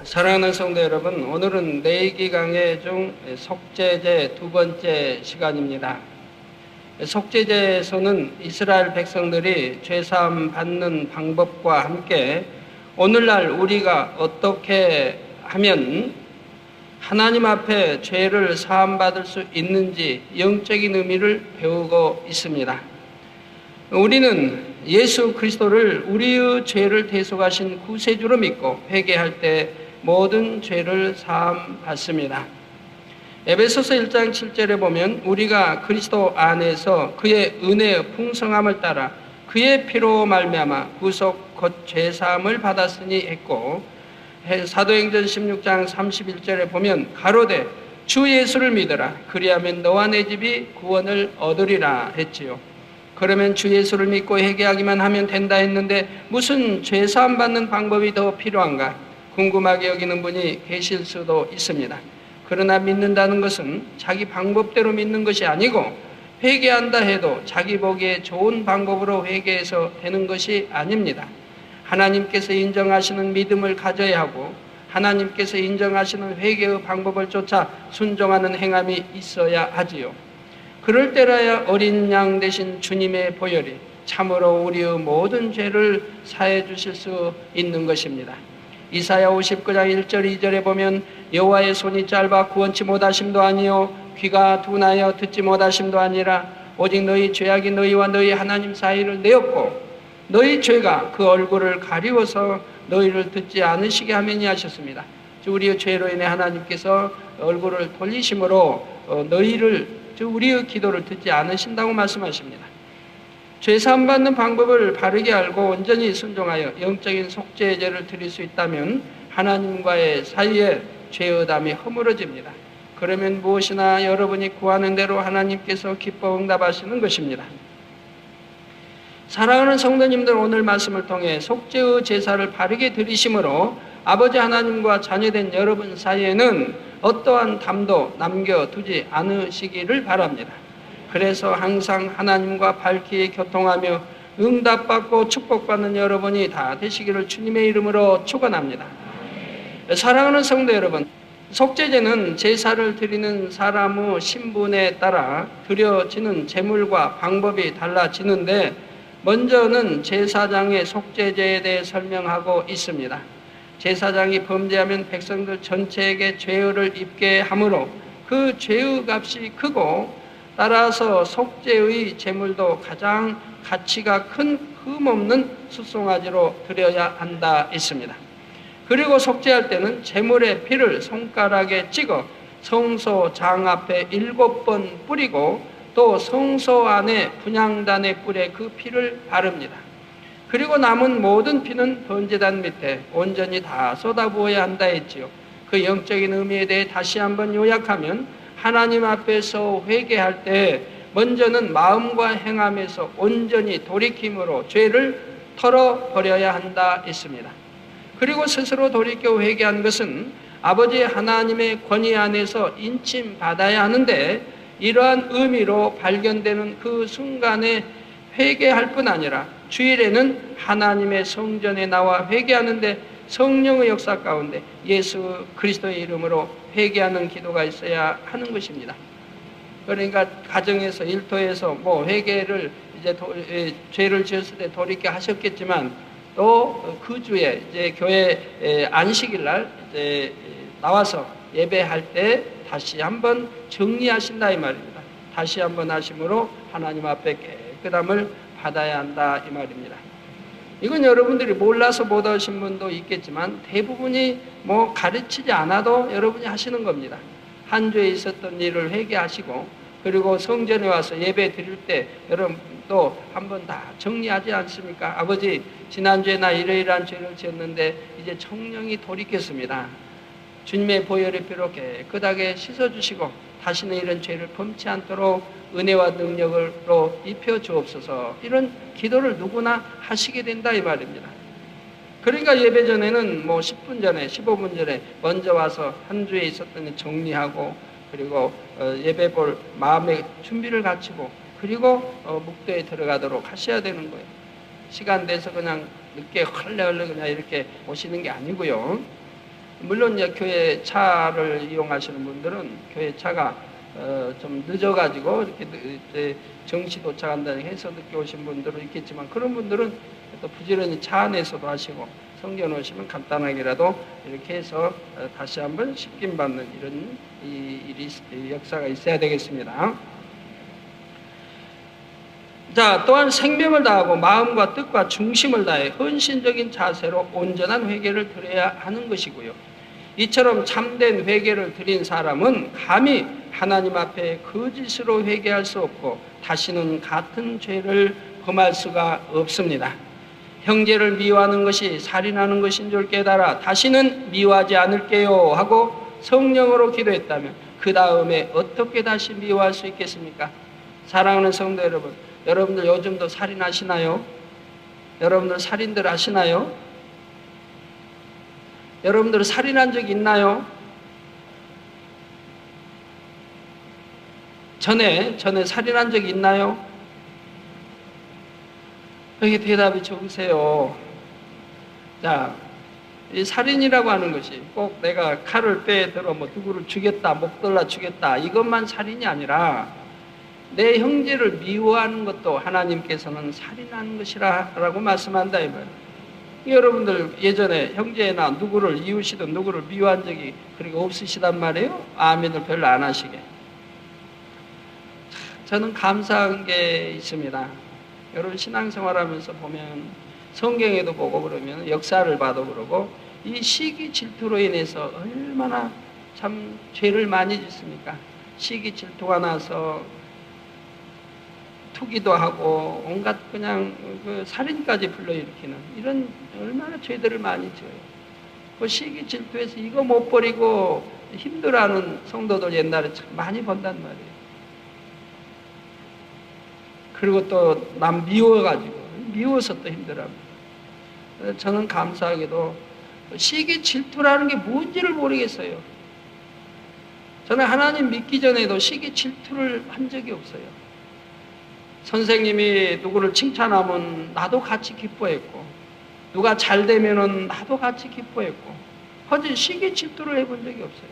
사랑하는 성도 여러분, 오늘은 내기 강의 중 속죄제 두 번째 시간입니다. 속죄제에서는 이스라엘 백성들이 죄사함 받는 방법과 함께 오늘날 우리가 어떻게 하면 하나님 앞에 죄를 사함받을 수 있는지 영적인 의미를 배우고 있습니다. 우리는 예수 그리스도를 우리의 죄를 대속하신 구세주로 믿고 회개할 때 모든 죄를 사함 받습니다. 에베소서 1장 7절에 보면 우리가 그리스도 안에서 그의 은혜의 풍성함을 따라 그의 피로 말미암아 구속 곧 죄사함을 받았으니 했고, 사도행전 16장 31절에 보면 가로되 주 예수를 믿으라 그리하면 너와 내 집이 구원을 얻으리라 했지요. 그러면 주 예수를 믿고 회개하기만 하면 된다 했는데 무슨 죄사함 받는 방법이 더 필요한가 궁금하게 여기는 분이 계실 수도 있습니다. 그러나 믿는다는 것은 자기 방법대로 믿는 것이 아니고 회개한다 해도 자기 보기에 좋은 방법으로 회개해서 되는 것이 아닙니다. 하나님께서 인정하시는 믿음을 가져야 하고 하나님께서 인정하시는 회개의 방법을 쫓아 순종하는 행함이 있어야 하지요. 그럴 때라야 어린 양 되신 주님의 보혈이 참으로 우리의 모든 죄를 사해 주실 수 있는 것입니다. 이사야 59장 1절 2절에 보면 여호와의 손이 짧아 구원치 못하심도 아니요 귀가 둔하여 듣지 못하심도 아니라 오직 너희 죄악이 너희와 너희 하나님 사이를 내었고 너희 죄가 그 얼굴을 가리워서 너희를 듣지 않으시게 하매니 하셨습니다. 우리의 죄로 인해 하나님께서 얼굴을 돌리심으로 우리의 기도를 듣지 않으신다고 말씀하십니다. 죄사함 받는 방법을 바르게 알고 온전히 순종하여 영적인 속죄제를 드릴 수 있다면 하나님과의 사이에 죄의담이 허물어집니다. 그러면 무엇이나 여러분이 구하는 대로 하나님께서 기뻐 응답하시는 것입니다. 사랑하는 성도님들, 오늘 말씀을 통해 속죄의 제사를 바르게 드리심으로 아버지 하나님과 자녀된 여러분 사이에는 어떠한 담도 남겨두지 않으시기를 바랍니다. 그래서 항상 하나님과 밝게 교통하며 응답받고 축복받는 여러분이 다 되시기를 주님의 이름으로 축원합니다. 사랑하는 성도 여러분, 속죄제는 제사를 드리는 사람의 신분에 따라 드려지는 제물과 방법이 달라지는데 먼저는 제사장의 속죄제에 대해 설명하고 있습니다. 제사장이 범죄하면 백성들 전체에게 죄를 입게 하므로 그 죄의 값이 크고 따라서 속죄의 제물도 가장 가치가 큰 흠없는 숫송아지로 드려야 한다 했습니다. 그리고 속죄할 때는 제물의 피를 손가락에 찍어 성소장 앞에 7번 뿌리고 또 성소 안에 분향단의 뿔에 그 피를 바릅니다. 그리고 남은 모든 피는 번제단 밑에 온전히 다 쏟아부어야 한다 했지요. 그 영적인 의미에 대해 다시 한번 요약하면 하나님 앞에서 회개할 때 먼저는 마음과 행함에서 온전히 돌이킴으로 죄를 털어버려야 한다 했습니다. 그리고 스스로 돌이켜 회개한 것은 아버지 하나님의 권위 안에서 인침받아야 하는데 이러한 의미로 발견되는 그 순간에 회개할 뿐 아니라 주일에는 하나님의 성전에 나와 회개하는데 성령의 역사 가운데 예수 그리스도의 이름으로 회개하는 기도가 있어야 하는 것입니다. 그러니까 가정에서 일터에서 회개를 이제 죄를 지었을 때 돌이켜 하셨겠지만 또 그 주에 이제 교회 안식일 날 이제 나와서 예배할 때 다시 한번 정리하신다 이 말입니다. 다시 한번 하심으로 하나님 앞에 깨끗함을 받아야 한다 이 말입니다. 이건 여러분들이 몰라서 못 하신 분도 있겠지만 대부분이 가르치지 않아도 여러분이 하시는 겁니다. 한 주에 있었던 일을 회개하시고 그리고 성전에 와서 예배 드릴 때 여러분 또 한번 다 정리하지 않습니까? 아버지 지난주에 나 이러이러한 죄를 지었는데 이제 청령이 돌이켰습니다. 주님의 보혈의 피로 깨끗하게 씻어주시고 다시는 이런 죄를 범치 않도록 은혜와 능력으로 입혀주옵소서. 이런 기도를 누구나 하시게 된다 이 말입니다. 그러니까 예배 전에는 10분 전에 15분 전에 먼저 와서 한 주에 있었던 일 정리하고 그리고 예배 볼 마음의 준비를 갖추고 그리고 묵도에 들어가도록 하셔야 되는 거예요. 시간 돼서 그냥 늦게 헐레헐레 그냥 이렇게 오시는 게 아니고요. 물론 이제 교회 차를 이용하시는 분들은 교회 차가 좀 늦어가지고 이렇게 정시 도착한다고 해서 늦게 오신 분들은 있겠지만, 그런 분들은 또 부지런히 차 안에서도 하시고 성경 오시면 간단하게라도 이렇게 해서 다시 한번 씻김 받는 이런 역사가 있어야 되겠습니다. 자, 또한 생명을 다하고 마음과 뜻과 중심을 다해 헌신적인 자세로 온전한 회개를 드려야 하는 것이고요. 이처럼 참된 회개를 드린 사람은 감히 하나님 앞에 거짓으로 회개할 수 없고 다시는 같은 죄를 범할 수가 없습니다. 형제를 미워하는 것이 살인하는 것인 줄 깨달아 다시는 미워하지 않을게요 하고 성령으로 기도했다면 그 다음에 어떻게 다시 미워할 수 있겠습니까? 사랑하는 성도 여러분, 여러분들 요즘도 살인하시나요? 여러분들 살인들 하시나요? 여러분들 살인한 적 있나요? 전에 살인한 적 있나요? 여기 대답이 적으세요. 자, 이 살인이라고 하는 것이 꼭 내가 칼을 빼들어 누구를 죽였다, 목 잘라 죽였다, 이것만 살인이 아니라 내 형제를 미워하는 것도 하나님께서는 살인하는 것이라고 말씀한다 이 말이에요. 여러분들 예전에 형제나 누구를 이웃이든 누구를 미워한 적이 그렇게 없으시단 말이에요? 아멘을 별로 안 하시게. 저는 감사한 게 있습니다. 여러분 신앙생활하면서 보면 성경에도 보고 그러면 역사를 봐도 그러고 이 시기 질투로 인해서 얼마나 참 죄를 많이 짓습니까? 시기 질투가 나서 투기도 하고 온갖 그냥 그 살인까지 불러일으키는 이런 얼마나 죄들을 많이 지어요. 그 시기 질투에서 이거 못 버리고 힘들어하는 성도들 옛날에 참 많이 본단 말이에요. 그리고 또 남 미워서 또 힘들어합니다. 저는 감사하게도 시기 질투라는 게 뭔지를 모르겠어요. 저는 하나님 믿기 전에도 시기 질투를 한 적이 없어요. 선생님이 누구를 칭찬하면 나도 같이 기뻐했고, 누가 잘 되면은 나도 같이 기뻐했고, 허지 시기 질투를 해본 적이 없어요.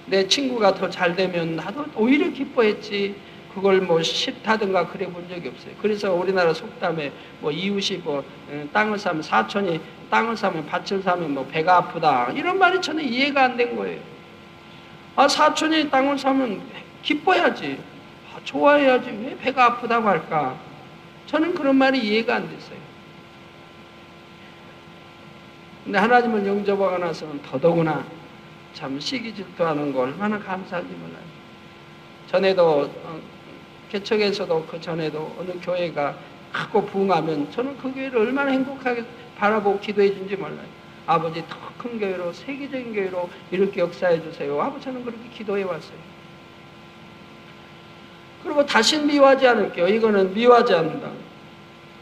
내 친구가 더 잘 되면 나도 오히려 기뻐했지, 그걸 싫다든가 그래 본 적이 없어요. 그래서 우리나라 속담에 이웃이 땅을 사면, 사촌이 땅을 사면, 밭을 사면 배가 아프다, 이런 말이 저는 이해가 안 된 거예요. 아, 사촌이 땅을 사면 기뻐야지, 좋아해야지 왜 배가 아프다고 할까? 저는 그런 말이 이해가 안 됐어요. 근데 하나님을 영접하고 나서는 더더구나 참 시기 질투하는 거 얼마나 감사한지 몰라요. 전에도 개척에서도 그 전에도 어느 교회가 크고 부흥하면 저는 그 교회를 얼마나 행복하게 바라보고 기도해 준지 몰라요. 아버지 더 큰 교회로, 세계적인 교회로 이렇게 역사해 주세요 하고 저는 그렇게 기도해 왔어요. 그리고 다신 미워하지 않을게요. 이거는 미워하지 않는다.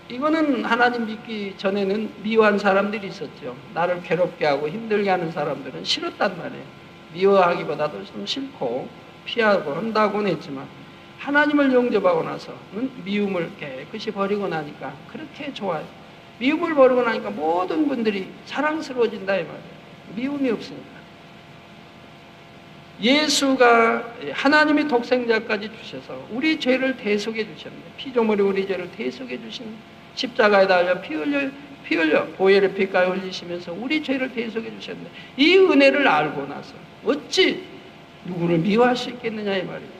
이거는 하나님 믿기 전에는 미워한 사람들이 있었죠. 나를 괴롭게 하고 힘들게 하는 사람들은 싫었단 말이에요. 미워하기보다도 좀 싫고 피하고 한다고는 했지만, 하나님을 영접하고 나서는 미움을 깨끗이 버리고 나니까 그렇게 좋아요. 미움을 버리고 나니까 모든 분들이 사랑스러워진다 이 말이에요. 미움이 없으니까. 예수가 하나님이 독생자까지 주셔서 우리 죄를 대속해 주셨는데, 피조물이 우리 죄를 대속해 주신, 십자가에 달려 피 흘려 보혈의 피까지 흘리시면서 우리 죄를 대속해 주셨는데, 이 은혜를 알고 나서 어찌 누구를 미워할 수 있겠느냐 이 말입니다.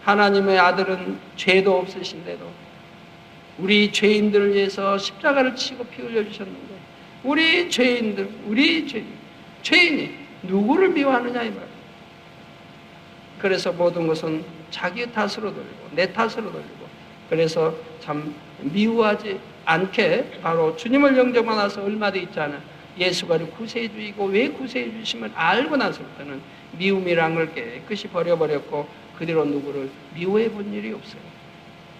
하나님의 아들은 죄도 없으신데도 우리 죄인들을 위해서 십자가를 치고 피 흘려주셨는데, 우리 죄인들, 죄인이 누구를 미워하느냐 이 말이에요. 그래서 모든 것은 자기 탓으로 돌리고 내 탓으로 돌리고, 그래서 참 미워하지 않게 바로 주님을 영접하고 나서 얼마 돼 있잖아요. 예수가 우리를 구세해 주시고 왜 구세해 주심을 알고 나서부터는 미움이란 걸 깨끗이 버려버렸고 그 뒤로 누구를 미워해 본 일이 없어요.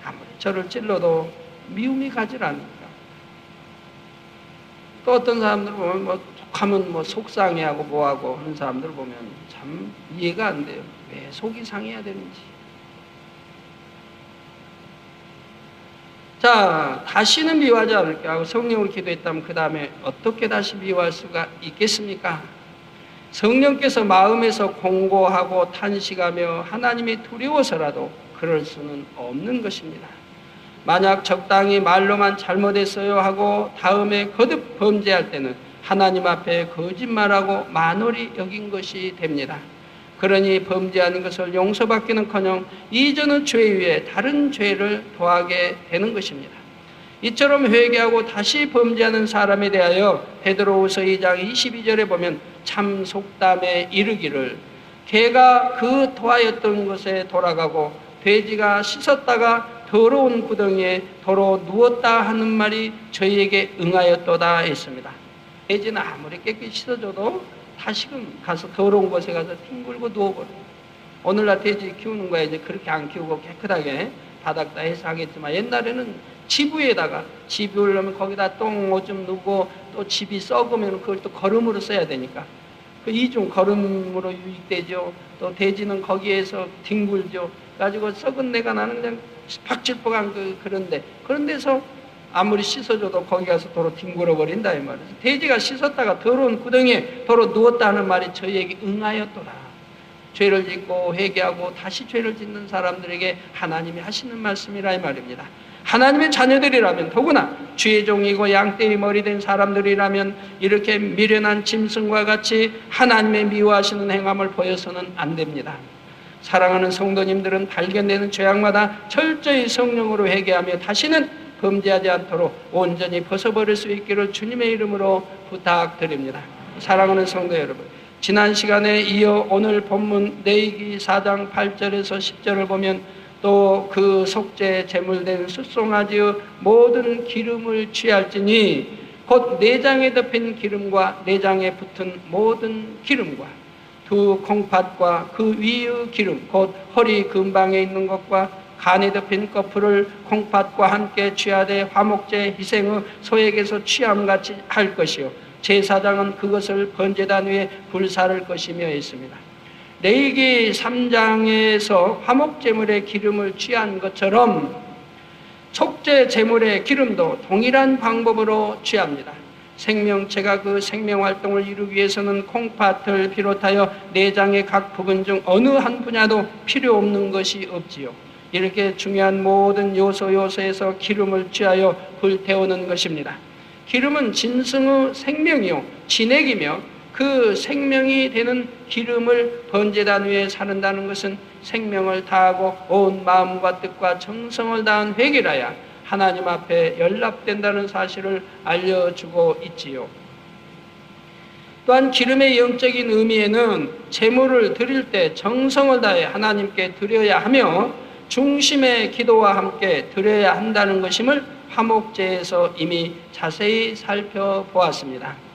아무리 저를 찔러도 미움이 가질 않으니까. 또 어떤 사람들 보면 하면 속상해하고 뭐하고 하는 사람들 보면 참 이해가 안 돼요. 왜 속이 상해야 되는지. 자, 다시는 미워하지 않을게 하고 성령을 기도했다면 그 다음에 어떻게 다시 미워할 수가 있겠습니까? 성령께서 마음에서 공고하고 탄식하며 하나님이 두려워서라도 그럴 수는 없는 것입니다. 만약 적당히 말로만 잘못했어요 하고 다음에 거듭 범죄할 때는 하나님 앞에 거짓말하고 만홀히 여긴 것이 됩니다. 그러니 범죄하는 것을 용서받기는커녕 이전의 죄 위에 다른 죄를 더하게 되는 것입니다. 이처럼 회개하고 다시 범죄하는 사람에 대하여 베드로후서 2장 22절에 보면 참 속담에 이르기를 개가 그 토하였던 곳에 돌아가고 돼지가 씻었다가 더러운 구덩이에 도로 누웠다 하는 말이 저희에게 응하였도다 했습니다. 돼지는 아무리 깨끗이 씻어줘도 다시금 가서 더러운 곳에 가서 뒹굴고 누워버려요. 오늘날 돼지 키우는 거야 이제 그렇게 안 키우고 깨끗하게 바닥다 해서 하겠지만 옛날에는 지부에다가 집이 오려면 거기다 똥 오줌 누고 또 집이 썩으면 그걸 또 거름으로 써야 되니까 그 이중 거름으로 유익되죠. 또 돼지는 거기에서 뒹굴죠. 가지고 썩은 내가 나는 그냥 박질복한 그런 데서 아무리 씻어줘도 거기 가서 도로 뒹굴어 버린다 이 말이에요. 돼지가 씻었다가 더러운 구덩이에 도로 누웠다 하는 말이 저희에게 응하였도다. 죄를 짓고 회개하고 다시 죄를 짓는 사람들에게 하나님이 하시는 말씀이라 이 말입니다. 하나님의 자녀들이라면 더구나 주의 종이고 양떼의 머리 된 사람들이라면 이렇게 미련한 짐승과 같이 하나님의 미워하시는 행함을 보여서는 안 됩니다. 사랑하는 성도님들은 발견되는 죄악마다 철저히 성령으로 회개하며 다시는 범죄하지 않도록 온전히 벗어버릴 수 있기를 주님의 이름으로 부탁드립니다. 사랑하는 성도 여러분, 지난 시간에 이어 오늘 본문 레위기 4장 8절에서 10절을 보면 또 그 속죄 제물된 숫송아지의 모든 기름을 취할지니 곧 내장에 덮인 기름과 내장에 붙은 모든 기름과 두 콩팥과 그 위의 기름 곧 허리 근방에 있는 것과 간에 덮인 거풀을 콩팥과 함께 취하되 화목제 희생의 소액에서 취함같이 할 것이요 제사장은 그것을 번제단 위에 불사를 것이며 했습니다. 레위기 3장에서 화목제물의 기름을 취한 것처럼 속죄 제물의 기름도 동일한 방법으로 취합니다. 생명체가 그 생명활동을 이루기 위해서는 콩팥을 비롯하여 내장의 각 부분 중 어느 한 분야도 필요 없는 것이 없지요. 이렇게 중요한 모든 요소에서 기름을 취하여 불태우는 것입니다. 기름은 진승의 생명이요 진액이며 그 생명이 되는 기름을 번제단 위에 사른다는 것은 생명을 다하고 온 마음과 뜻과 정성을 다한 회개라야 하나님 앞에 연락된다는 사실을 알려주고 있지요. 또한 기름의 영적인 의미에는 제물을 드릴 때 정성을 다해 하나님께 드려야 하며 중심의 기도와 함께 드려야 한다는 것임을 화목제에서 이미 자세히 살펴보았습니다.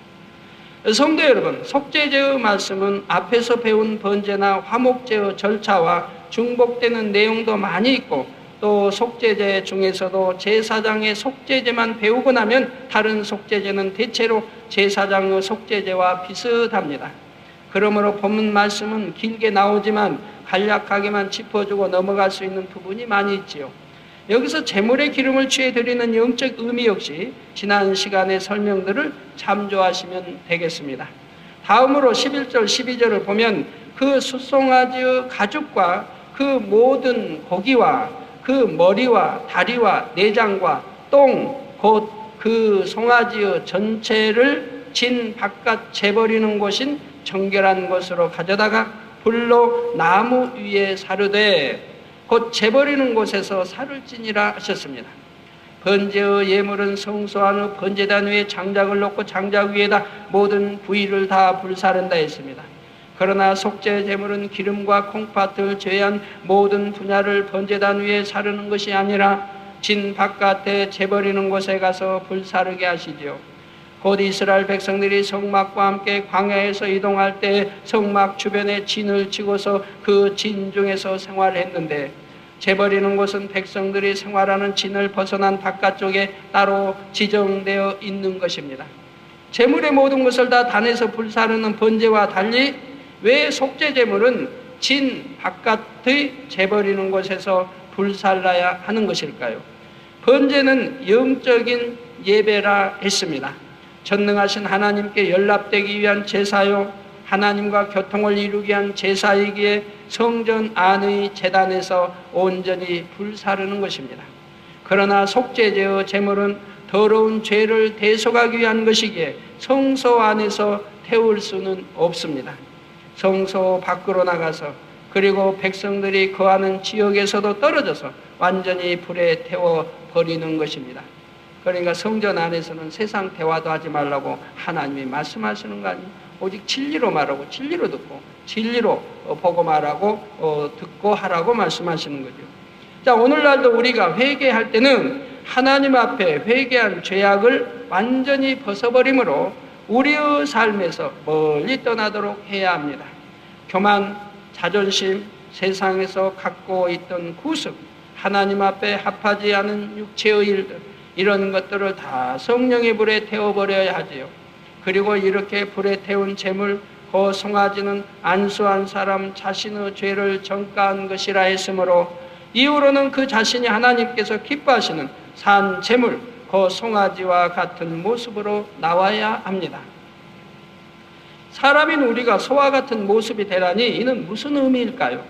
성도 여러분, 속죄제의 말씀은 앞에서 배운 번제나 화목제의 절차와 중복되는 내용도 많이 있고 또 속죄제 중에서도 제사장의 속죄제만 배우고 나면 다른 속죄제는 대체로 제사장의 속죄제와 비슷합니다. 그러므로 본문 말씀은 길게 나오지만 간략하게만 짚어주고 넘어갈 수 있는 부분이 많이 있지요. 여기서 제물의 기름을 취해 드리는 영적 의미 역시 지난 시간의 설명들을 참조하시면 되겠습니다. 다음으로 11절 12절을 보면 그 숫송아지의 가죽과 그 모든 고기와 그 머리와 다리와 내장과 똥 곧 그 송아지의 전체를 진 바깥 재버리는 곳인 정결한 곳으로 가져다가 불로 나무 위에 사르되 곧 재버리는 곳에서 살을 찌니라 하셨습니다. 번제의 예물은 성소한 번제단 위에 장작을 놓고 장작 위에다 모든 부위를 다 불사른다 했습니다. 그러나 속죄 제물은 기름과 콩팥을 제외한 모든 분야를 번제단 위에 사르는 것이 아니라 진 바깥에 재버리는 곳에 가서 불사르게 하시지요. 곧 이스라엘 백성들이 성막과 함께 광야에서 이동할 때 성막 주변에 진을 치고서 그 진 중에서 생활했는데 재버리는 곳은 백성들이 생활하는 진을 벗어난 바깥쪽에 따로 지정되어 있는 것입니다. 제물의 모든 것을 다 단에서 불사르는 번제와 달리 왜 속죄 제물은 진 바깥의 재버리는 곳에서 불살라야 하는 것일까요? 번제는 영적인 예배라 했습니다. 전능하신 하나님께 연락되기 위한 제사요 하나님과 교통을 이루기 위한 제사이기에 성전 안의 제단에서 온전히 불사르는 것입니다. 그러나 속죄제의 제물은 더러운 죄를 대속하기 위한 것이기에 성소 안에서 태울 수는 없습니다. 성소 밖으로 나가서 그리고 백성들이 거하는 지역에서도 떨어져서 완전히 불에 태워 버리는 것입니다. 그러니까 성전 안에서는 세상 대화도 하지 말라고 하나님이 말씀하시는 거 아니에요? 오직 진리로 말하고 진리로 듣고 진리로 보고 말하고 듣고 하라고 말씀하시는 거죠. 자, 오늘날도 우리가 회개할 때는 하나님 앞에 회개한 죄악을 완전히 벗어버림으로 우리의 삶에서 멀리 떠나도록 해야 합니다. 교만, 자존심, 세상에서 갖고 있던 구습, 하나님 앞에 합하지 않은 육체의 일들, 이런 것들을 다 성령의 불에 태워버려야 하지요. 그리고 이렇게 불에 태운 재물, 그 송아지는 안수한 사람 자신의 죄를 전가한 것이라 했으므로 이후로는 그 자신이 하나님께서 기뻐하시는 산 재물, 그 송아지와 같은 모습으로 나와야 합니다. 사람인 우리가 소와 같은 모습이 되라니 이는 무슨 의미일까요?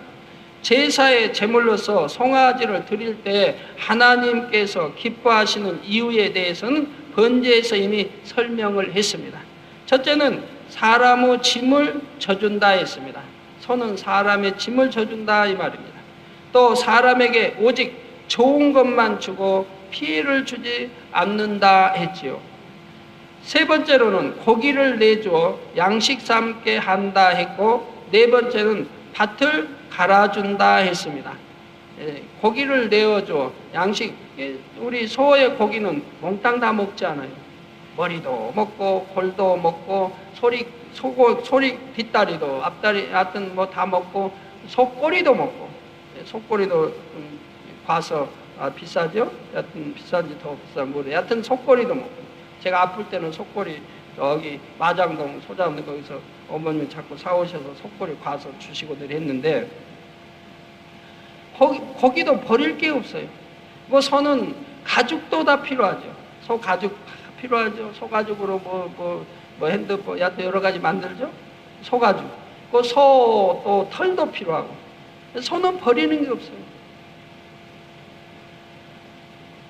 제사의 제물로서 송아지를 드릴 때 하나님께서 기뻐하시는 이유에 대해서는 번제에서 이미 설명을 했습니다. 첫째는 사람의 짐을 져준다 했습니다. 소는 사람의 짐을 져준다 이 말입니다. 또 사람에게 오직 좋은 것만 주고 피해를 주지 않는다 했지요. 세 번째로는 고기를 내주어 양식 삼게 한다 했고, 네 번째는 밭을 갈아준다 했습니다. 고기를 내어줘 양식, 우리 소의 고기는 몽땅 다 먹지 않아요. 머리도 먹고 골도 먹고 소리 뒷다리도 앞다리 하여튼 뭐 다 먹고 속꼬리도 먹고, 속꼬리도 봐서 비싸죠? 여하튼 비싼지 더 비싼 모르겠어요. 여하튼 속꼬리도 먹고, 제가 아플 때는 속꼬리 저기 마장동 소장동 거기서 어머님이 자꾸 사오셔서 속꼬리 과서 주시고들 했는데, 거기도 버릴 게 없어요. 뭐 소는 가죽도 다 필요하죠. 소 가죽 필요하죠. 소 가죽으로 뭐 핸드폰 야또 여러 가지 만들죠. 소 가죽. 그 소 또 털도 필요하고. 소는 버리는 게 없어요.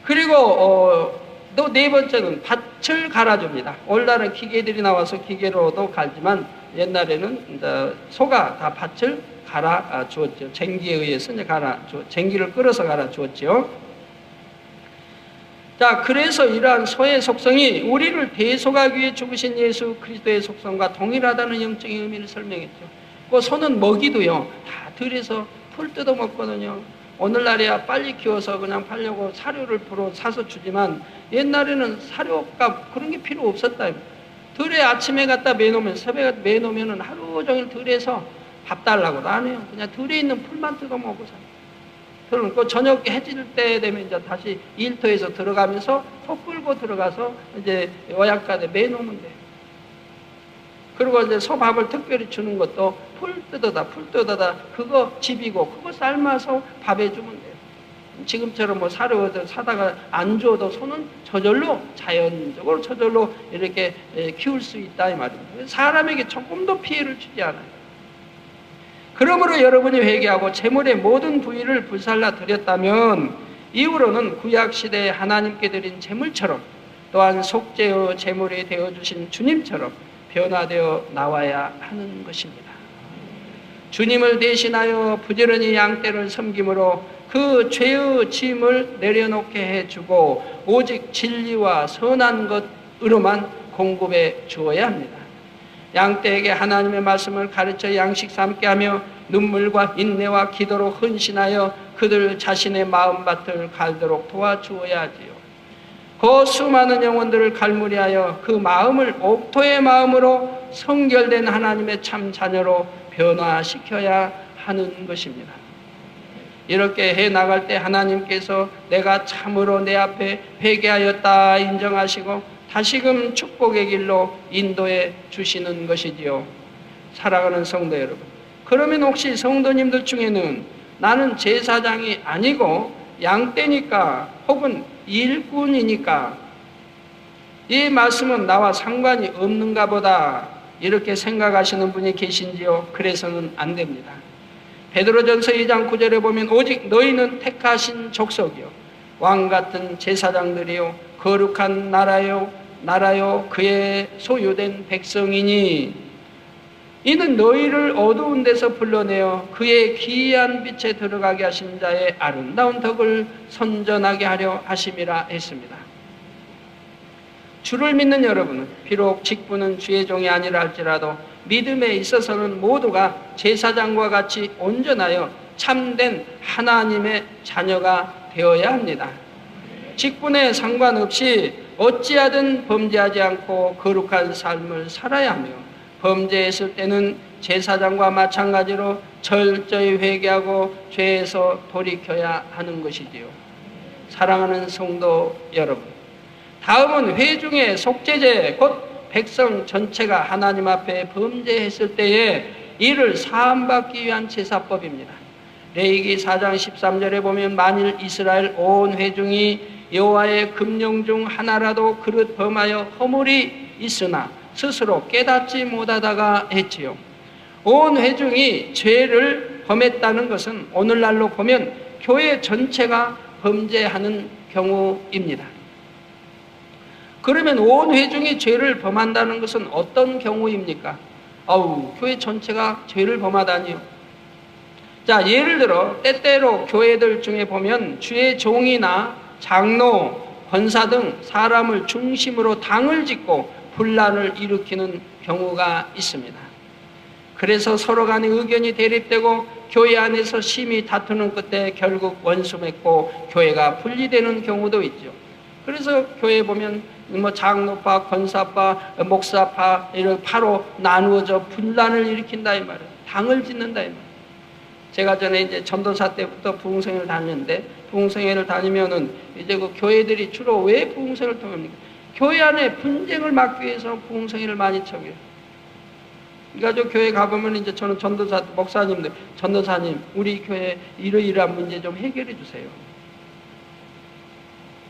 그리고 또 네 번째는 밭을 갈아줍니다. 오늘날은 기계들이 나와서 기계로도 갈지만 옛날에는 이제 소가 다 밭을 갈아 주었죠. 쟁기에 의해서 이제 쟁기를 끌어서 갈아 주었죠. 자, 그래서 이러한 소의 속성이 우리를 대속하기 위해 죽으신 예수 그리스도의 속성과 동일하다는 영적인 의미를 설명했죠. 그 소는 먹이도요, 다 들여서 풀 뜯어 먹거든요. 오늘날이야 빨리 키워서 그냥 팔려고 사료를 사서 주지만 옛날에는 사료값 그런 게 필요 없었다. 들에 아침에 갖다 매놓으면 새벽에 매놓으면 하루 종일 들에서 밥 달라고도 안 해요. 그냥 들에 있는 풀만 뜯어 먹고 살아요. 그럼 그 저녁 해질 때 되면 이제 다시 일터에서 들어가면서 소 끌고 들어가서 이제 요약간에 매놓으면 돼요. 그리고 이제 소밥을 특별히 주는 것도 풀 뜯어다 그거 집이고 그거 삶아서 밥에 주면 돼요. 지금처럼 뭐 사료 사다가 안 줘도 소는 저절로 자연적으로 저절로 이렇게 키울 수 있다 이 말입니다. 사람에게 조금도 피해를 주지 않아요. 그러므로 여러분이 회개하고 재물의 모든 부위를 불살라 드렸다면 이후로는 구약시대에 하나님께 드린 재물처럼 또한 속죄의 재물이 되어주신 주님처럼 변화되어 나와야 하는 것입니다. 주님을 대신하여 부지런히 양떼를 섬김으로 그 죄의 짐을 내려놓게 해주고 오직 진리와 선한 것으로만 공급해 주어야 합니다. 양떼에게 하나님의 말씀을 가르쳐 양식 삼게 하며 눈물과 인내와 기도로 헌신하여 그들 자신의 마음밭을 갈도록 도와주어야 하지요. 그 수많은 영혼들을 갈무리하여 그 마음을 옥토의 마음으로 성결된 하나님의 참 자녀로 변화시켜야 하는 것입니다. 이렇게 해나갈 때 하나님께서 내가 참으로 내 앞에 회개하였다 인정하시고 다시금 축복의 길로 인도해 주시는 것이지요. 사랑하는 성도 여러분, 그러면 혹시 성도님들 중에는 나는 제사장이 아니고 양떼니까 혹은 일꾼이니까 이 말씀은 나와 상관이 없는가 보다, 이렇게 생각하시는 분이 계신지요? 그래서는 안 됩니다. 베드로전서 2장 9절에 보면 오직 너희는 택하신 족속이요 왕같은 제사장들이요 거룩한 나라요 그의 소유된 백성이니 이는 너희를 어두운 데서 불러내어 그의 기이한 빛에 들어가게 하신 자의 아름다운 덕을 선전하게 하려 하심이라 했습니다. 주를 믿는 여러분은 비록 직분은 주의 종이 아니라 할지라도 믿음에 있어서는 모두가 제사장과 같이 온전하여 참된 하나님의 자녀가 되어야 합니다. 직분에 상관없이 어찌하든 범죄하지 않고 거룩한 삶을 살아야 하며 범죄했을 때는 제사장과 마찬가지로 철저히 회개하고 죄에서 돌이켜야 하는 것이지요. 사랑하는 성도 여러분, 다음은 회중의 속죄제 곧 백성 전체가 하나님 앞에 범죄했을 때에 이를 사함받기 위한 제사법입니다. 레위기 4장 13절에 보면 만일 이스라엘 온 회중이 여호와의 금령 중 하나라도 그릇 범하여 허물이 있으나 스스로 깨닫지 못하다가 했지요. 온 회중이 죄를 범했다는 것은 오늘날로 보면 교회 전체가 범죄하는 경우입니다. 그러면 온 회중이 죄를 범한다는 것은 어떤 경우입니까? 교회 전체가 죄를 범하다니요. 자, 예를 들어 때때로 교회들 중에 보면 주의 종이나 장로, 권사 등 사람을 중심으로 당을 짓고 분란을 일으키는 경우가 있습니다. 그래서 서로 간의 의견이 대립되고 교회 안에서 심히 다투는 끝에 결국 원수 맺고 교회가 분리되는 경우도 있죠. 그래서 교회에 보면 장로파, 권사파, 목사파 이런 파로 나누어져 분란을 일으킨다 이 말이에요. 당을 짓는다 이 말이에요. 제가 전에 이제 전도사 때부터 부흥성회를 다녔는데 부흥성회를 다니면은 이제 그 교회들이 주로 왜 부흥성회를 통합니까? 교회 안에 분쟁을 막기 위해서 부흥성회를 많이 청해요. 그러니까 저 교회 가보면 이제 저는 전도사 목사님들 전도사님 우리 교회 이러이러한 문제 좀 해결해 주세요.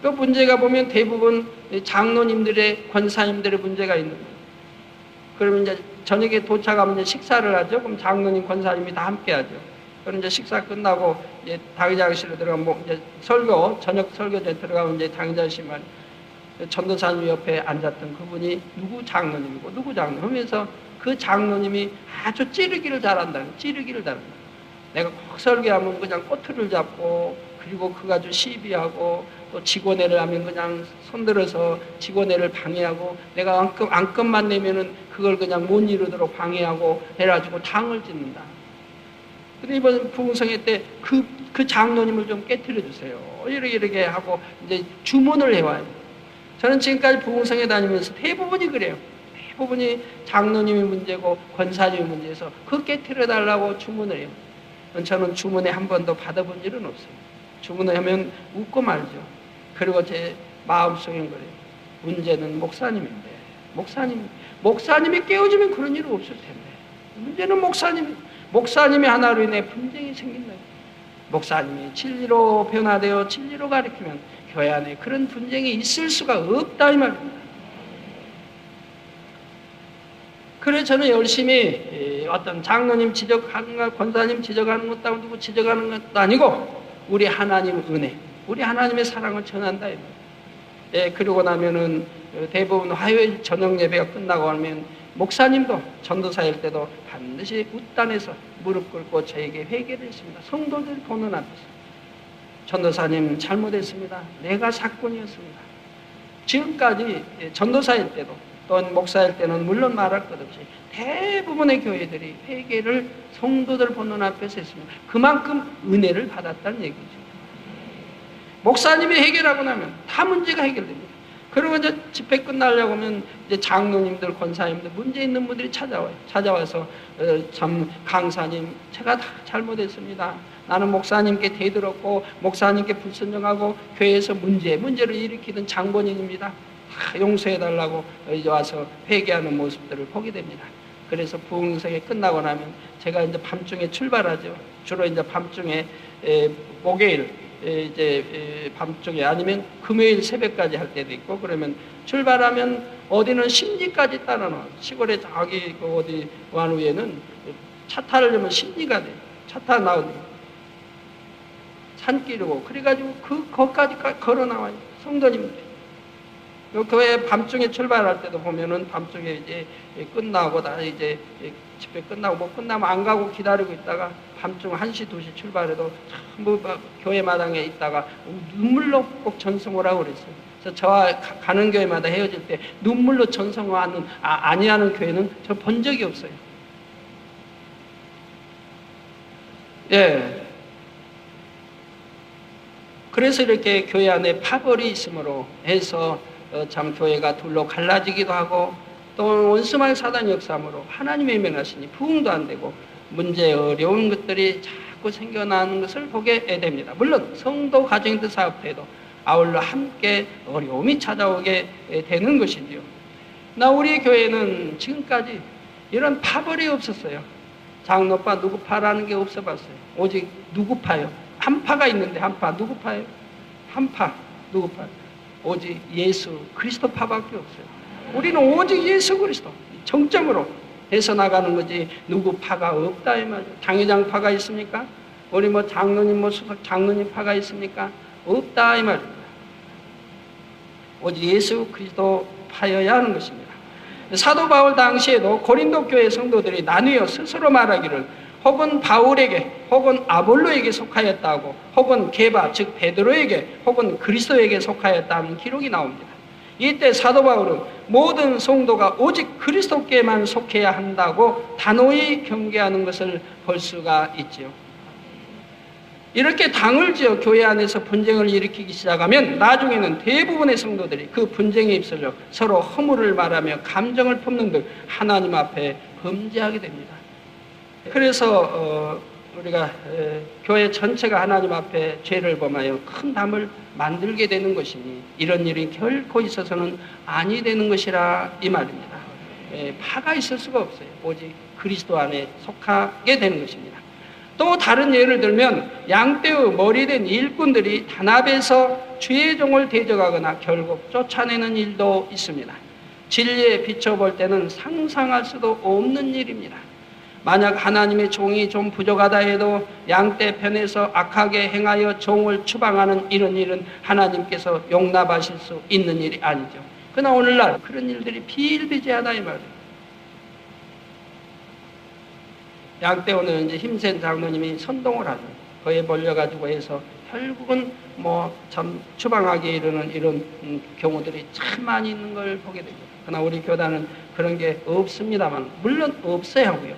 그 문제가 보면 대부분 장로님들의 권사님들의 문제가 있는 거예요. 그러면 이제 저녁에 도착하면 이제 식사를 하죠. 그럼 장로님 권사님이 다 함께 하죠. 그럼 이제 식사 끝나고 이제 당의자실로 들어가면 이제 저녁 설교에 들어가면 이제 당의자실 말 전도사님 옆에 앉았던 그분이 누구 장로님이고 누구 장로 하면서 그 장로님이 아주 찌르기를 잘한다. 내가 꼭 설교하면 그냥 꼬투리를 잡고 그리고 그거 아주 시비하고 또 직원회를 하면 그냥 손들어서 직원회를 방해하고 내가 안건만 내면은 그걸 그냥 못 이루도록 방해하고 해가지고 당을 짓는다. 근데 이번 부흥성회 때 그 장로님을 좀 깨트려 주세요. 이렇게 하고 이제 주문을 해와요. 저는 지금까지 부흥성회 다니면서 대부분이 그래요. 대부분이 장로님이 문제고 권사님이 문제여서 그 깨트려 달라고 주문을 해요. 저는 주문에 한 번도 받아본 일은 없어요. 주문을 하면 웃고 말죠. 그리고 제 마음속엔 그래요. 문제는 목사님인데 목사님이 깨워주면 그런 일은 없을 텐데 문제는 목사님이 하나로 인해 분쟁이 생긴다. 목사님이 진리로 변화되어 진리로 가르치면 교회 안에 그런 분쟁이 있을 수가 없다 이 말입니다. 그래서 저는 열심히 어떤 장로님 지적하는 것, 권사님 지적하는 것도 누구 지적하는 것도 아니고 우리 하나님 은혜, 우리 하나님의 사랑을 전한다. 그러고 나면은 대부분 화요일 저녁 예배가 끝나고 하면 목사님도 전도사일 때도 반드시 웃단에서 무릎 꿇고 저에게 회개를 했습니다. 성도들 보는 앞에서 전도사님 잘못했습니다. 내가 사건이었습니다. 지금까지 전도사일 때도 또는 목사일 때는 물론 말할 것 없이 대부분의 교회들이 회개를 성도들 보는 앞에서 했습니다. 그만큼 은혜를 받았다는 얘기죠. 목사님이 해결하고 나면 다 문제가 해결됩니다. 그리고 이제 집회 끝나려고 하면 이제 장로님들, 권사님들, 문제 있는 분들이 찾아와요. 찾아와서 참 강사님, 제가 다 잘못했습니다. 나는 목사님께 대들었고 목사님께 불순종하고 교회에서 문제를 일으키는 장본인입니다. 다 용서해달라고 이제 와서 회개하는 모습들을 보게 됩니다. 그래서 부흥성회 끝나고 나면 제가 이제 밤중에 출발하죠. 주로 이제 밤중에 목요일 이제 밤중에 아니면 금요일 새벽까지 할 때도 있고, 그러면 출발하면 어디는 심리까지 따라 나와. 시골에 저기 그 어디 완후에는 차 타려면 심리가 돼. 차 타 나오는 산길이고, 그래가지고 거기까지 걸어 나와요. 성도님들. 교회 밤중에 출발할 때도 보면은 밤중에 이제 끝나고 다 이제 집회 끝나고 뭐 끝나면 안 가고 기다리고 있다가 밤중 1시, 2시 출발해도 전부 교회 마당에 있다가 눈물로 꼭 전승오라고 그랬어요. 그래서 저와 가는 교회마다 헤어질 때 눈물로 전승하는 아니하는 교회는 저 본 적이 없어요. 예. 그래서 이렇게 교회 안에 파벌이 있으므로 해서 참 교회가 둘로 갈라지기도 하고, 또 원수마귀 사단 역사함으로 하나님의 면하시니 부흥도 안 되고 문제 어려운 것들이 자꾸 생겨나는 것을 보게 됩니다. 물론 성도 가정이든 사업에도 아울러 함께 어려움이 찾아오게 되는 것이지요. 우리 교회는 지금까지 이런 파벌이 없었어요. 장로파 누구 파라는 게 없어봤어요. 오직 누구 파요? 한 파가 있는데 한 파 누구 파요? 한 파 누구 파? 오직 예수 그리스도 파밖에 없어요. 우리는 오직 예수 그리스도 정점으로 해서 나가는 거지 누구 파가 없다 이 말이에요. 당회장 파가 있습니까? 우리 뭐 장로님 뭐 수석 장로님 파가 있습니까? 없다 이 말입니다. 오직 예수 그리스도 파여야 하는 것입니다. 사도 바울 당시에도 고린도 교회 성도들이 나뉘어 스스로 말하기를 혹은 바울에게 혹은 아볼로에게 속하였다고, 혹은 게바 즉 베드로에게 혹은 그리스도에게 속하였다는 기록이 나옵니다. 이때 사도 바울은 모든 성도가 오직 그리스도께만 속해야 한다고 단호히 경계하는 것을 볼 수가 있지요. 이렇게 당을 지어 교회 안에서 분쟁을 일으키기 시작하면 나중에는 대부분의 성도들이 그 분쟁에 휩쓸려 서로 허물을 말하며 감정을 품는 등 하나님 앞에 범죄하게 됩니다. 그래서 우리가 교회 전체가 하나님 앞에 죄를 범하여 큰 담을 만들게 되는 것이니 이런 일이 결코 있어서는 아니 되는 것이라 이 말입니다. 파가 있을 수가 없어요. 오직 그리스도 안에 속하게 되는 것입니다. 또 다른 예를 들면 양떼의 머리된 일꾼들이 단합해서 주의 종을 대적하거나 결국 쫓아내는 일도 있습니다. 진리에 비춰볼 때는 상상할 수도 없는 일입니다. 만약 하나님의 종이 좀 부족하다 해도 양떼 편에서 악하게 행하여 종을 추방하는 이런 일은 하나님께서 용납하실 수 있는 일이 아니죠. 그러나 오늘날 그런 일들이 비일비재하다 이 말이에요. 양떼오는 이제 힘센 장로님이 선동을 하죠. 거기에 몰려가지고 해서 결국은 뭐 참 추방하게 이르는 이런 경우들이 참 많이 있는 걸 보게 되죠. 그러나 우리 교단은 그런 게 없습니다만, 물론 없어야 하고요.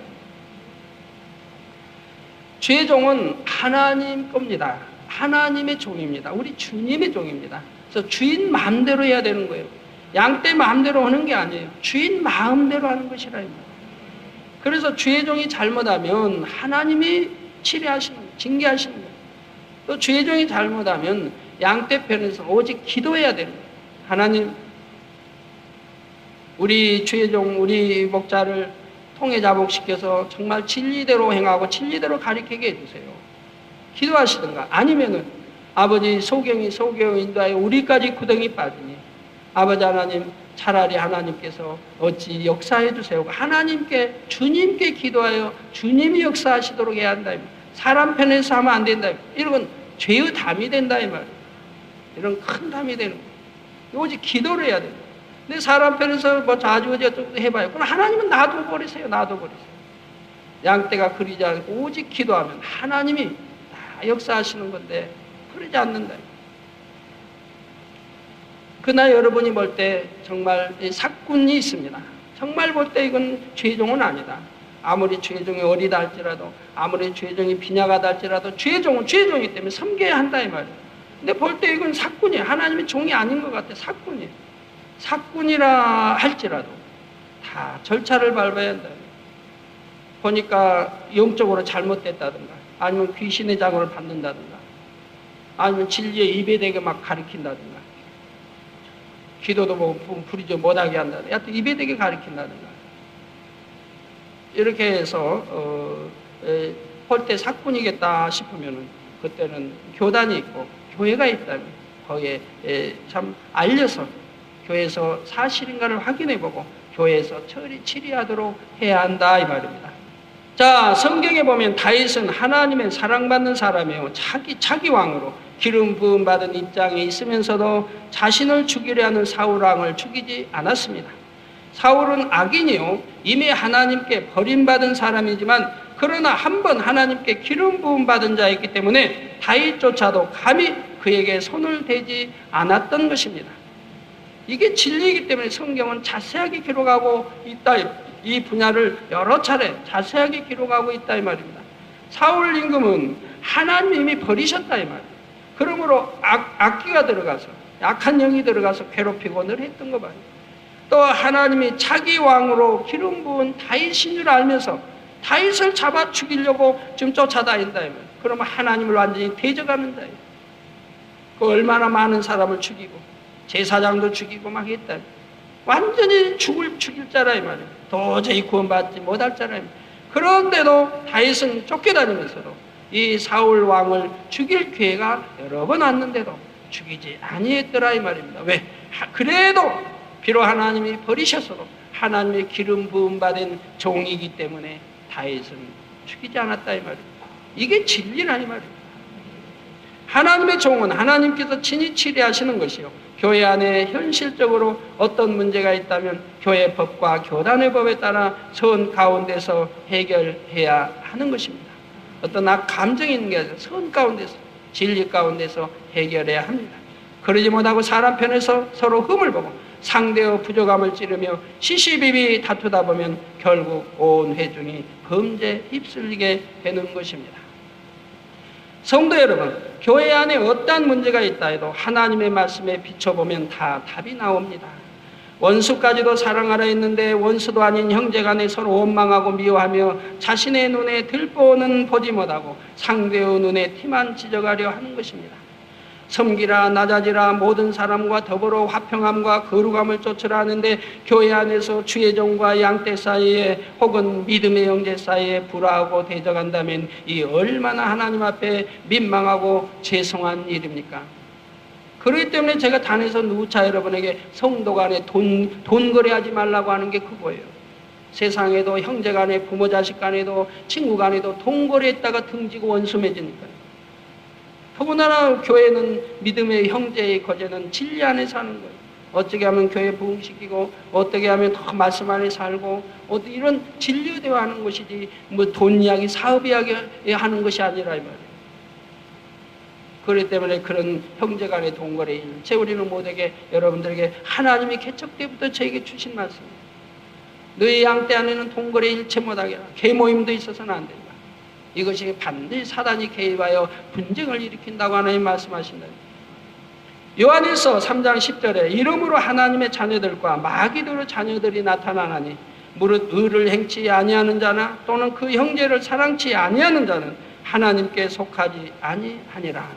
주의 종은 하나님 겁니다. 하나님의 종입니다. 우리 주님의 종입니다. 그래서 주인 마음대로 해야 되는 거예요. 양떼 마음대로 하는 게 아니에요. 주인 마음대로 하는 것이라 입니다. 그래서 주의 종이 잘못하면 하나님이 치료하시는 거예요. 징계하시는 거예요. 또 주의 종이 잘못하면 양떼 편에서 오직 기도해야 되는 거예요. 하나님, 우리 주의 종, 우리 목자를 통해 자복시켜서 정말 진리대로 행하고 진리대로 가르치게 해주세요. 기도하시든가, 아니면은 아버지 소경이 인도하여 우리까지 구덩이 빠지니 아버지 하나님, 차라리 하나님께서 어찌 역사해 주세요. 하나님께, 주님께 기도하여 주님이 역사하시도록 해야 한다. 사람 편에서 하면 안 된다. 이런 건 죄의 담이 된다 이 말이에요. 이런 큰 담이 되는 거예요. 오직 기도를 해야 됩니다. 근데 사람 편에서 뭐 자주어지고 해봐요. 그럼 하나님은 놔둬버리세요. 놔둬버리세요. 양떼가 그리지 않고 오직 기도하면 하나님이 다 역사하시는 건데 그러지 않는다. 그러나 여러분이 볼 때 정말 사꾼이 있습니다. 정말 볼 때 이건 죄종은 아니다. 아무리 죄종이 어리다 할지라도, 아무리 죄종이 빈약하다 할지라도 죄종은 죄종이기 때문에 섬겨야 한다 이 말이에요. 근데 볼 때 이건 사꾼이에요. 하나님의 종이 아닌 것 같아. 사꾼이에요. 사꾼이라 할지라도 다 절차를 밟아야 한다. 보니까 영적으로 잘못됐다든가, 아니면 귀신의 자고를 받는다든가, 아니면 진리에 입에 대게 막 가리킨다든가, 기도도 뭐 부리죠 못하게 한다든가, 하여튼 입에 대게 가리킨다든가, 이렇게 해서 볼 때 사꾼이겠다 싶으면은 그때는 교단이 있고 교회가 있다면 거기에 참 알려서 교회에서 사실인가를 확인해보고 교회에서 치리하도록 해야 한다 이 말입니다. 자, 성경에 보면 다윗은 하나님의 사랑받는 사람이에요. 자기 왕으로 기름 부음 받은 입장에 있으면서도 자신을 죽이려 하는 사울 왕을 죽이지 않았습니다. 사울은 악인이요, 이미 하나님께 버림받은 사람이지만 그러나 한번 하나님께 기름 부음 받은 자였기 때문에 다윗조차도 감히 그에게 손을 대지 않았던 것입니다. 이게 진리이기 때문에 성경은 자세하게 기록하고 있다. 이 분야를 여러 차례 자세하게 기록하고 있다 이 말입니다. 사울 임금은 하나님이 이미 버리셨다 이 말입니다. 그러므로 악기가 들어가서 약한 영이 들어가서 괴롭히고 늘 했던 거 말이에요. 또 하나님이 자기 왕으로 기름 부은 다윗인 줄 알면서 다윗을 잡아 죽이려고 지금 쫓아다닌다 이 말이에요. 그러면 하나님을 완전히 대적하는 자예요. 그 얼마나 많은 사람을 죽이고 제사장도 죽이고 막 했다. 완전히 죽일 자라 이 말이에요. 도저히 구원받지 못할 자라 이 말이에요. 그런데도 다윗은 쫓겨다니면서도 이 사울 왕을 죽일 기회가 여러 번 왔는데도 죽이지 아니했더라 이 말입니다. 왜? 그래도 비록 하나님이 버리셨어도 하나님의 기름 부음 받은 종이기 때문에 다윗은 죽이지 않았다 이 말입니다. 이게 진리라 이 말입니다. 하나님의 종은 하나님께서 친히 치리하시는 것이요, 교회 안에 현실적으로 어떤 문제가 있다면 교회 법과 교단의 법에 따라 선 가운데서 해결해야 하는 것입니다. 어떤 감정이 있는 게 아니라 선 가운데서, 진리 가운데서 해결해야 합니다. 그러지 못하고 사람 편에서 서로 흠을 보고 상대의 부족함을 찌르며 시시비비 다투다 보면 결국 온 회중이 범죄에 휩쓸리게 되는 것입니다. 성도 여러분, 교회 안에 어떠한 문제가 있다 해도 하나님의 말씀에 비춰보면 다 답이 나옵니다. 원수까지도 사랑하라 했는데 원수도 아닌 형제간에 서로 원망하고 미워하며 자신의 눈에 들보는 보지 못하고 상대의 눈에 티만 찢어가려 하는 것입니다. 섬기라 낮아지라 모든 사람과 더불어 화평함과 거룩함을 쫓으라 하는데 교회 안에서 주의 종과 양떼 사이에 혹은 믿음의 형제 사이에 불화하고 대적한다면 이 얼마나 하나님 앞에 민망하고 죄송한 일입니까? 그렇기 때문에 제가 단에서 누차 여러분에게 성도 간에 돈 거래하지 말라고 하는 게 그거예요. 세상에도 형제 간에 부모 자식 간에도 친구 간에도 돈 거래했다가 등지고 원수 맺으니까요. 더군다나 교회는 믿음의 형제의 거제는 진리 안에 사는 거예요. 어떻게 하면 교회 부흥시키고 어떻게 하면 더 말씀 안에 살고 이런 진리 대화하는 것이지 뭐 돈 이야기 사업 이야기 하는 것이 아니라 이 말이에요. 그렇기 때문에 그런 형제 간의 동거래 일체 우리는 못하게 여러분들에게 하나님이 개척 때부터 저에게 주신 말씀입니다. 너희 양떼 안에는 동거래 일체 못하게 하라. 계모임도 있어서는 안 된다. 이것이 반드시 사단이 개입하여 분쟁을 일으킨다고 하나님 말씀하신다. 요한일서 3장 10절에 이러므로 하나님의 자녀들과 마귀들의 자녀들이 나타나나니 무릇 의를 행치 아니하는 자나 또는 그 형제를 사랑치 아니하는 자는 하나님께 속하지 아니하니라.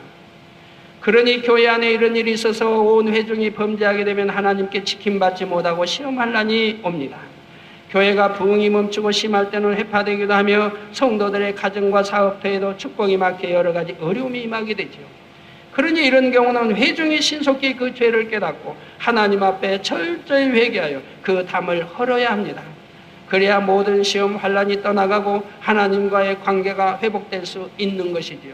그러니 교회 안에 이런 일이 있어서 온 회중이 범죄하게 되면 하나님께 지킴받지 못하고 시험할 날이 옵니다. 교회가 부흥이 멈추고 심할 때는 회파되기도 하며 성도들의 가정과 사업터에도 축복이 막혀 여러 가지 어려움이 임하게 되죠. 그러니 이런 경우는 회중이 신속히 그 죄를 깨닫고 하나님 앞에 철저히 회개하여 그 담을 헐어야 합니다. 그래야 모든 시험 환난이 떠나가고 하나님과의 관계가 회복될 수 있는 것이지요.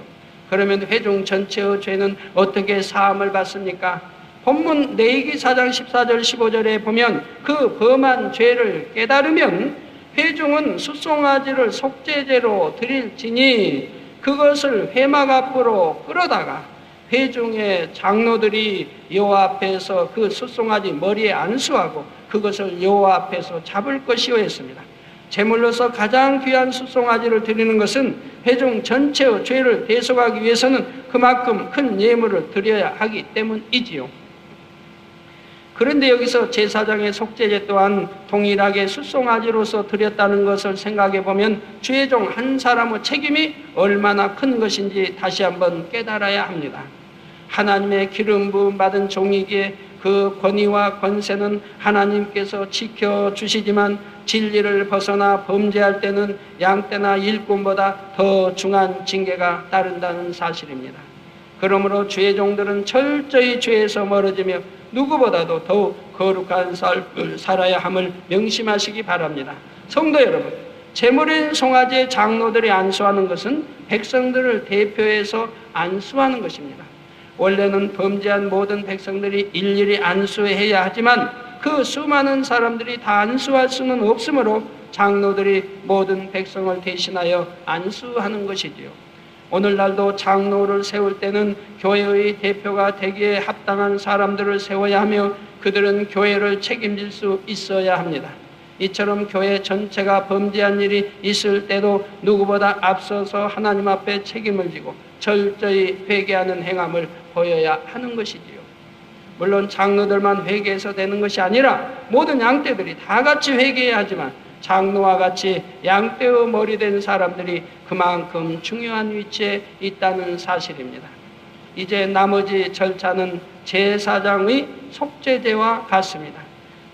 그러면 회중 전체의 죄는 어떻게 사함을 받습니까? 본문 레위기 4장 14절 15절에 보면 그 범한 죄를 깨달으면 회중은 숫송아지를 속죄제로 드릴지니 그것을 회막 앞으로 끌어다가 회중의 장로들이 여호와 앞에서 그 숫송아지 머리에 안수하고 그것을 여호와 앞에서 잡을 것이요 했습니다. 제물로서 가장 귀한 숫송아지를 드리는 것은 회중 전체의 죄를 대속하기 위해서는 그만큼 큰 예물을 드려야 하기 때문이지요. 그런데 여기서 제사장의 속죄제 또한 동일하게 숫송아지로서 드렸다는 것을 생각해 보면 주의 종 한 사람의 책임이 얼마나 큰 것인지 다시 한번 깨달아야 합니다. 하나님의 기름 부음 받은 종이기에 그 권위와 권세는 하나님께서 지켜주시지만 진리를 벗어나 범죄할 때는 양떼나 일꾼보다 더 중한 징계가 따른다는 사실입니다. 그러므로 주의 종들은 철저히 죄에서 멀어지며 누구보다도 더욱 거룩한 삶을 살아야 함을 명심하시기 바랍니다. 성도 여러분, 제물인 송아지의 장로들이 안수하는 것은 백성들을 대표해서 안수하는 것입니다. 원래는 범죄한 모든 백성들이 일일이 안수해야 하지만 그 수많은 사람들이 다 안수할 수는 없으므로 장로들이 모든 백성을 대신하여 안수하는 것이지요. 오늘날도 장로를 세울 때는 교회의 대표가 되기에 합당한 사람들을 세워야 하며 그들은 교회를 책임질 수 있어야 합니다. 이처럼 교회 전체가 범죄한 일이 있을 때도 누구보다 앞서서 하나님 앞에 책임을 지고 철저히 회개하는 행함을 보여야 하는 것이지요. 물론 장로들만 회개해서 되는 것이 아니라 모든 양떼들이 다 같이 회개해야 하지만 장로와 같이 양떼의 머리 된 사람들이 그만큼 중요한 위치에 있다는 사실입니다. 이제 나머지 절차는 제사장의 속죄제와 같습니다.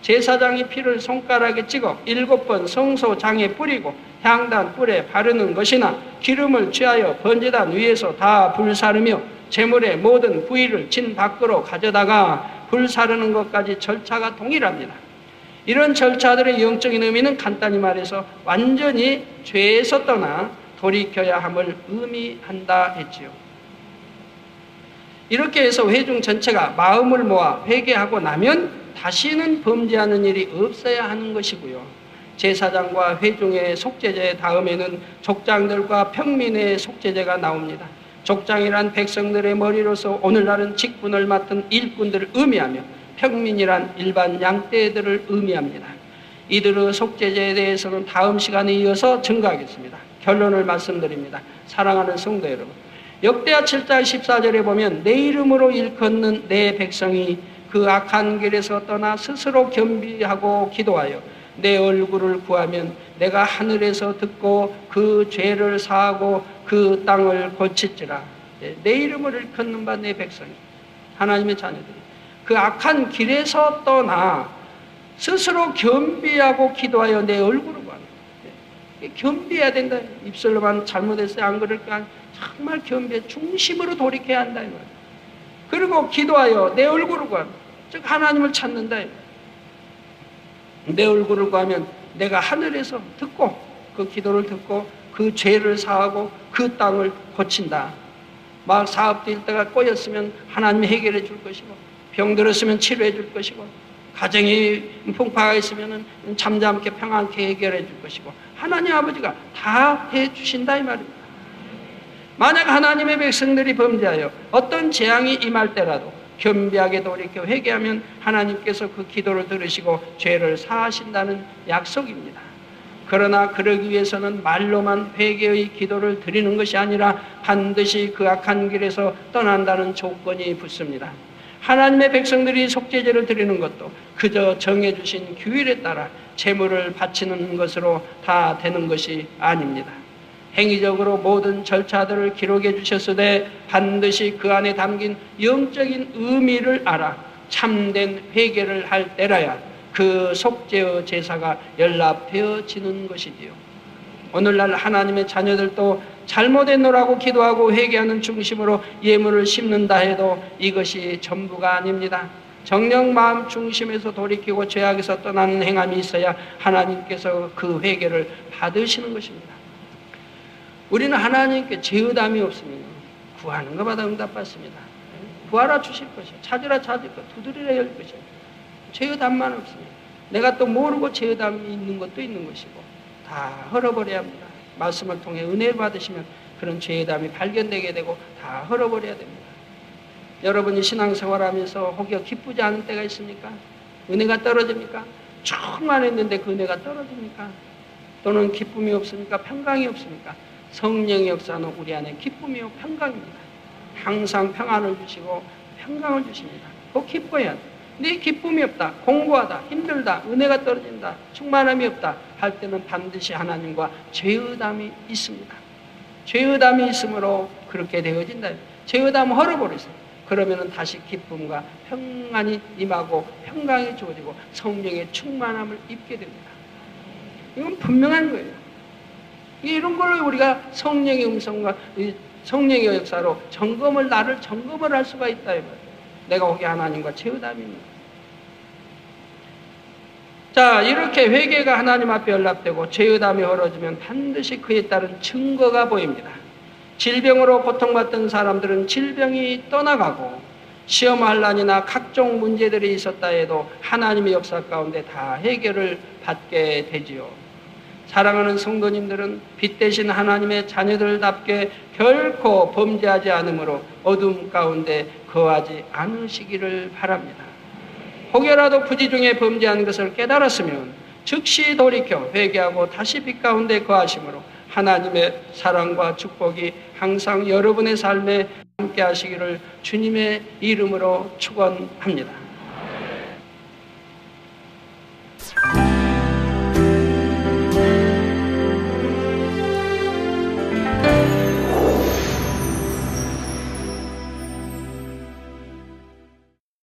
제사장이 피를 손가락에 찍어 7번 성소장에 뿌리고 향단 뿔에 바르는 것이나 기름을 취하여 번제단 위에서 다 불사르며 제물의 모든 부위를 진 밖으로 가져다가 불사르는 것까지 절차가 동일합니다. 이런 절차들의 영적인 의미는 간단히 말해서 완전히 죄에서 떠나 돌이켜야 함을 의미한다 했지요. 이렇게 해서 회중 전체가 마음을 모아 회개하고 나면 다시는 범죄하는 일이 없어야 하는 것이고요. 제사장과 회중의 속죄제 다음에는 족장들과 평민의 속죄제가 나옵니다. 족장이란 백성들의 머리로서 오늘날은 직분을 맡은 일꾼들을 의미하며 평민이란 일반 양떼들을 의미합니다. 이들의 속죄제에 대해서는 다음 시간에 이어서 증거하겠습니다. 결론을 말씀드립니다. 사랑하는 성도 여러분, 역대하 7장 14절에 보면 내 이름으로 일컫는 내 백성이 그 악한 길에서 떠나 스스로 겸비하고 기도하여 내 얼굴을 구하면 내가 하늘에서 듣고 그 죄를 사하고 그 땅을 고칠지라. 내 이름을 일컫는 바 내 백성이, 하나님의 자녀들이 그 악한 길에서 떠나 스스로 겸비하고 기도하여 내 얼굴을 구하는 거예요. 겸비해야 된다. 입술로만 잘못했어요, 안 그럴까? 정말 겸비해 중심으로 돌이켜야 한다 이 말이에요. 그리고 기도하여 내 얼굴을 구하는, 즉 하나님을 찾는다. 내 얼굴을 구하면 내가 하늘에서 듣고 그 기도를 듣고 그 죄를 사하고 그 땅을 고친다. 막 사업 될 때가 꼬였으면 하나님이 해결해 줄 것이고, 병들었으면 치료해 줄 것이고, 가정이 풍파가 있으면 잠잠케 평안케 해결해 줄 것이고, 하나님 아버지가 다 해 주신다 이 말입니다. 만약 하나님의 백성들이 범죄하여 어떤 재앙이 임할 때라도 겸비하게 돌이켜 회개하면 하나님께서 그 기도를 들으시고 죄를 사하신다는 약속입니다. 그러나 그러기 위해서는 말로만 회개의 기도를 드리는 것이 아니라 반드시 그 악한 길에서 떠난다는 조건이 붙습니다. 하나님의 백성들이 속죄제를 드리는 것도 그저 정해주신 규율에 따라 제물을 바치는 것으로 다 되는 것이 아닙니다. 행위적으로 모든 절차들을 기록해 주셨으되 반드시 그 안에 담긴 영적인 의미를 알아 참된 회개를 할 때라야 그 속죄의 제사가 연락되어지는 것이지요. 오늘날 하나님의 자녀들도 잘못했노라고 기도하고 회개하는 중심으로 예물을 심는다 해도 이것이 전부가 아닙니다. 정녕 마음 중심에서 돌이키고 죄악에서 떠나는 행함이 있어야 하나님께서 그 회개를 받으시는 것입니다. 우리는 하나님께 죄의담이 없으면 구하는 것마다 응답받습니다. 구하라 주실 것이요, 찾으라 찾을 것, 두드리라 열 것이요. 죄의담만 없으면, 내가 또 모르고 죄의담이 있는 것도 있는 것이고 다 헐어버려야 합니다. 말씀을 통해 은혜 받으시면 그런 죄의담이 발견되게 되고 다 헐어버려야 됩니다. 여러분이 신앙생활하면서 혹여 기쁘지 않은 때가 있습니까? 은혜가 떨어집니까? 충만했는데 그 은혜가 떨어집니까? 또는 기쁨이 없습니까? 평강이 없습니까? 성령의 역사는 우리 안에 기쁨이요 평강입니다. 항상 평안을 주시고 평강을 주십니다. 꼭 기뻐야 돼. 네 기쁨이 없다, 공부하다, 힘들다, 은혜가 떨어진다, 충만함이 없다 할 때는 반드시 하나님과 죄의담이 있습니다. 죄의담이 있으므로 그렇게 되어진다. 죄의담은 헐어버렸어요. 그러면은 다시 기쁨과 평안이 임하고 평강이 주어지고 성령의 충만함을 입게 됩니다. 이건 분명한 거예요. 이런 걸로 우리가 성령의 음성과 성령의 역사로 나를 점검을 할 수가 있다. 내가 혹이 하나님과 제의담입니다. 자, 이렇게 회개가 하나님 앞에 연락되고 죄의담이 벌어지면 반드시 그에 따른 증거가 보입니다. 질병으로 고통받던 사람들은 질병이 떠나가고 시험환란이나 각종 문제들이 있었다 해도 하나님의 역사 가운데 다 해결을 받게 되지요. 사랑하는 성도님들은 빛 대신 하나님의 자녀들답게 결코 범죄하지 않으므로 어둠 가운데 거하지 않으시기를 바랍니다. 혹여라도 부지 중에 범죄한 것을 깨달았으면 즉시 돌이켜 회개하고 다시 빛 가운데 거하심으로 하나님의 사랑과 축복이 항상 여러분의 삶에 함께 하시기를 주님의 이름으로 축원합니다.